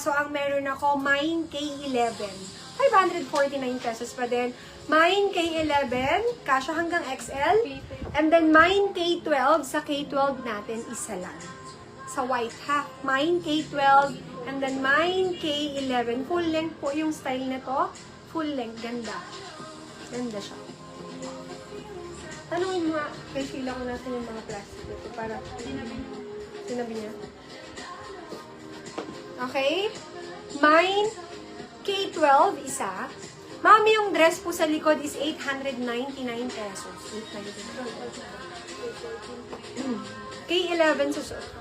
piraso ang meron ako, Mine K11. 549 pesos pa din. Mine K11, kasya hanggang XL. And then Mine K12, sa K12 natin, isa lang. Sa white ha. Mine K12, and then Mine K11. Full length po yung style nito. Full length, ganda. Ganda siya. Tanungin mo nga, kay Sheila ko natin yung mga plastic dito para sinabi niya. Okay? Mine K12, isa. Mami, yung dress po sa likod is 899 pesos. 899. K11 susunod.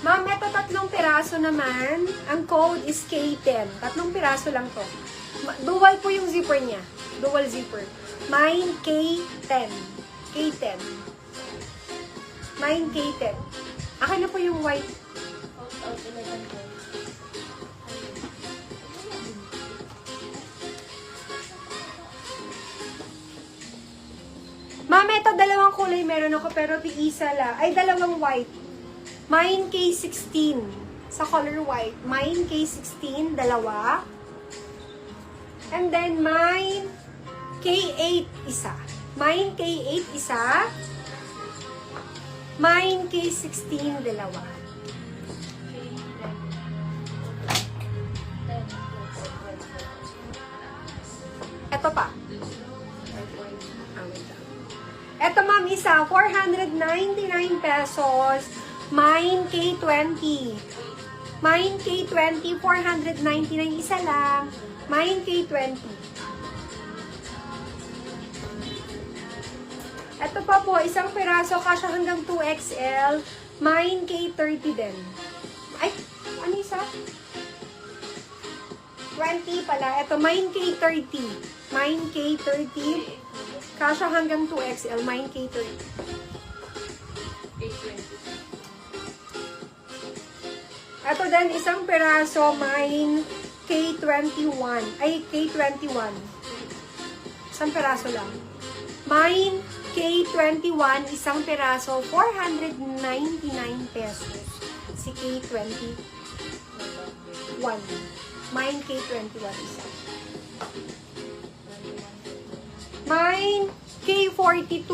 Ma'am, eto 3 piraso naman. Ang code is K10. 3 piraso lang to. Dual po yung zipper niya. Dual zipper. Mine K10. K10. Mine K10. Akin na po yung white. Ma'am, eto 2 kulay meron ako pero tiisa lang. Ay, 2 white. Mine K16 sa color white. Mine K16, 2. And then mine K8, isa. Mine K8, isa. Mine K16, 2. Ito pa. Ito ma'am, isa. 499 pesos. Mine K20. Mine K20, 499, isa lang. Mine K20. Ito pa po, isang piraso, kasya hanggang 2XL. Mine K30 din. Ay, ano isa? 20 pala. Ito, Mine K30. Mine K30. Kasya hanggang 2XL. Mine K30. K20. Ito din, isang peraso, Mine K21. Ay, K21. Isang peraso lang. Mine K21, isang peraso, 499 pesos. Si K21. Mine K21, isa. Mine K42.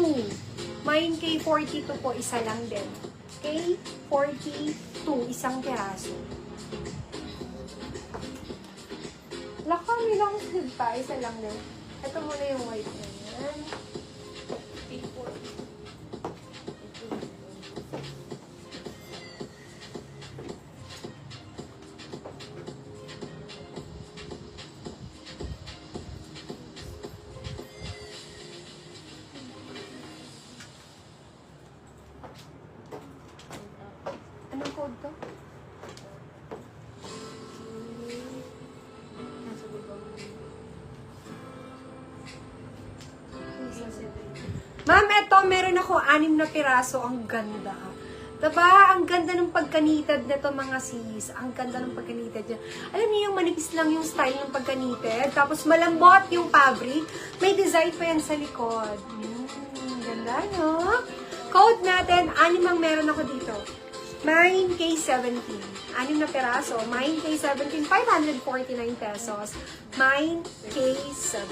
Mine K42 po, isa lang din. K42, isang peraso. Laka, may long sleeve pa, isa lang din. Ito muna yung white na yan. K42. Anong code to? Ma'am, eto, meron ako 6 na piraso. Ang ganda. Diba? Ang ganda ng pagkanitad nito, mga sis. Ang ganda ng pagkanitad niya. Alam niyo yung manipis lang yung style ng pagkanitad. Tapos malambot yung fabric. May design pa yan sa likod. Ganda, no? Code natin, 6 ang meron ako dito. Mine K17. 6 na peraso. Mine K17, 549 pesos. Mine K17.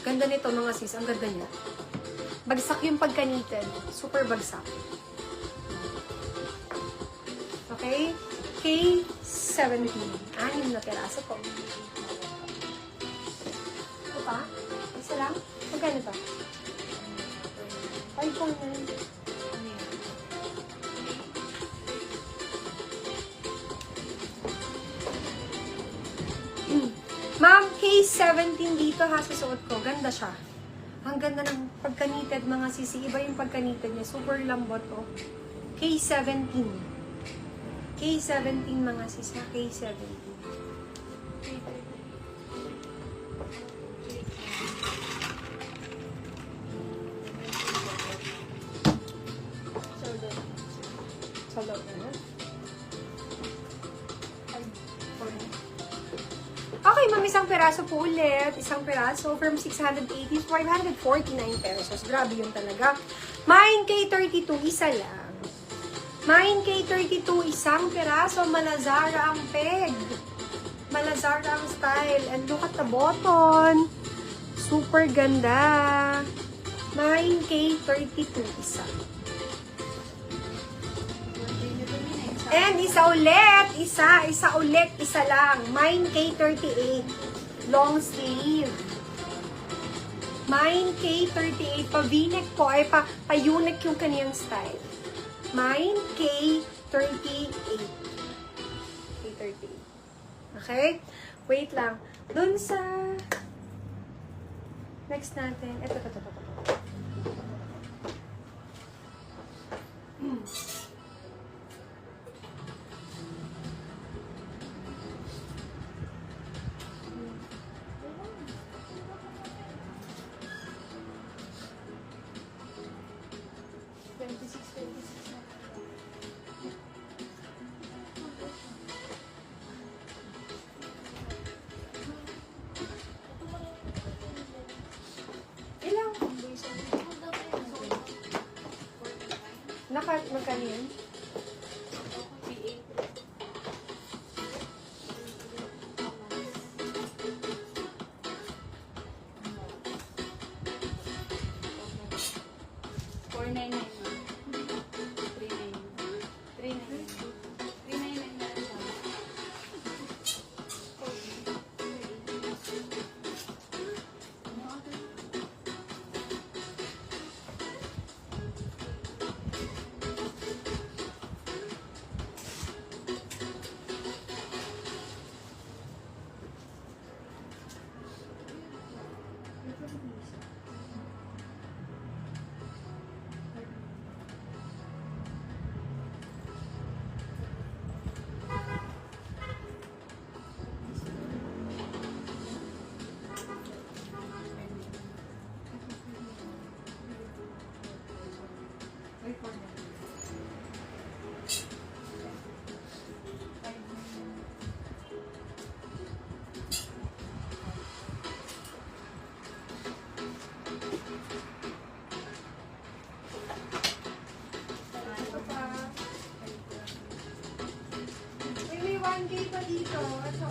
Ganda nito, mga sis. Ang ganda niya. Bagsak yung pagkanitan. Super bagsak. Okay? K17. 6 na peraso po. Ito pa? Isa lang? Magkano pa? 5.9. Ma'am, K17 dito ha, susuot ko. Ganda siya. Ang ganda ng pagkanitad, mga sisi. Iba yung pagkanitad niya. Super lambot, oh. K17. K17, mga sisi. K17. isang peraso po ulit. Isang peraso from 680 to 549 pesos. Grabe yun talaga. Mine K32, isa lang. Mine K32, isang peraso. Malazara ang peg. Malazara ang style. And look at the button. Super ganda. Mine K32, isa. And isa ulit, isa lang. Mine K38, long sleeve. Mine K38, pa-v-neck po, ay pa-u-neck yung kaniyang style. Mine K38. K38. Okay? Wait lang. Dun sa next natin, ito. Magkano yun? May 1K pa dito. Ito.